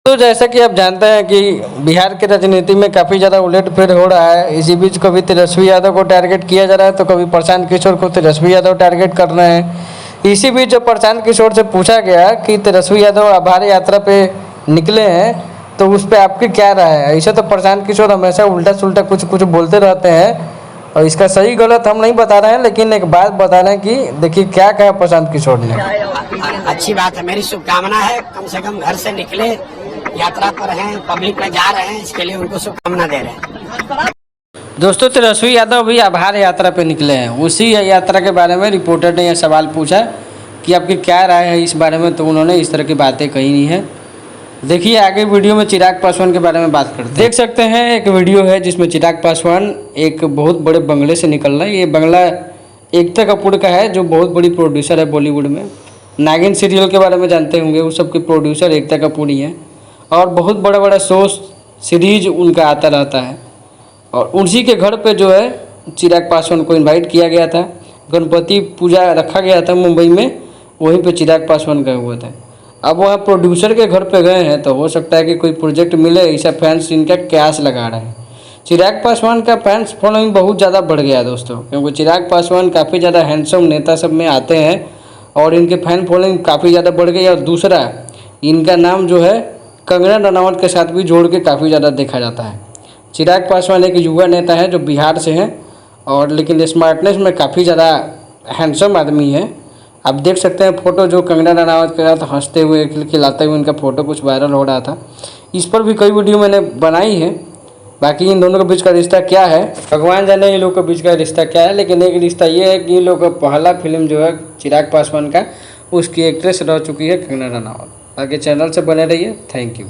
तो जैसा कि आप जानते हैं कि बिहार की राजनीति में काफ़ी ज़्यादा उलट-फेर हो रहा है। इसी बीच कभी तेजस्वी यादव को टारगेट किया जा रहा है तो कभी प्रशांत किशोर को तेजस्वी यादव टारगेट कर रहे हैं। इसी बीच जब प्रशांत किशोर से पूछा गया कि तेजस्वी यादव आभार यात्रा पे निकले हैं तो उस पर आपकी क्या राय है। ऐसे तो प्रशांत किशोर हमेशा उल्टा सुल्टा कुछ कुछ बोलते रहते हैं और इसका सही गलत हम नहीं बता रहे हैं, लेकिन एक बात बता रहे हैं कि देखिए क्या कहा प्रशांत किशोर ने। अच्छी बात है, मेरी शुभकामना है। कम से कम घर से निकले, यात्रा पर हैं, पब्लिक में जा रहे हैं, इसके लिए उनको शुभकामना दे रहे हैं। दोस्तों, तेजस्वी यादव भी आभार यात्रा पे निकले हैं। उसी यात्रा के बारे में रिपोर्टर ने यह सवाल पूछा कि आपकी क्या राय है इस बारे में, तो उन्होंने इस तरह की बातें कही नहीं है। देखिए आगे वीडियो में चिराग पासवान के बारे में बात करते हैं। देख सकते हैं एक वीडियो है जिसमें चिराग पासवान एक बहुत बड़े बंगले से निकल रहा है। ये बंगला एकता कपूर का है जो बहुत बड़ी प्रोड्यूसर है बॉलीवुड में। नागिन सीरियल के बारे में जानते होंगे, उस सब की प्रोड्यूसर एकता कपूर ही है और बहुत बड़ा बड़ा शो सीरीज उनका आता रहता है। और उसी के घर पे जो है चिराग पासवान को इनवाइट किया गया था। गणपति पूजा रखा गया था मुंबई में, वहीं पे चिराग पासवान गए हुए थे। अब वह प्रोड्यूसर के घर पे गए हैं तो हो सकता है कि कोई प्रोजेक्ट मिले, ऐसा फैंस इनका क्यास लगा रहे हैं। चिराग पासवान का फैंस फॉलोइंग बहुत ज़्यादा बढ़ गया है दोस्तों, क्योंकि चिराग पासवान काफ़ी ज़्यादा हैंडसम नेता सब में आते हैं और इनके फैन फॉलोइंग काफ़ी ज़्यादा बढ़ गई। और दूसरा, इनका नाम जो है कंगना रनावत के साथ भी जोड़ के काफ़ी ज़्यादा देखा जाता है। चिराग पासवान एक युवा नेता है जो बिहार से हैं और लेकिन स्मार्टनेस में काफ़ी ज़्यादा हैंडसम आदमी है। आप देख सकते हैं फ़ोटो जो कंगना रनावत के साथ हंसते हुए खिलखिलाते हुए इनका फ़ोटो कुछ वायरल हो रहा था। इस पर भी कई वीडियो मैंने बनाई है। बाकी इन दोनों के बीच का रिश्ता क्या है भगवान जाने, इन लोग के बीच का रिश्ता क्या है। लेकिन एक रिश्ता ये है कि इन लोग का पहला फिल्म जो है चिराग पासवान का, उसकी एक्ट्रेस रह चुकी है कंगना रनावत। आगे चैनल से बने रहिए। Thank you.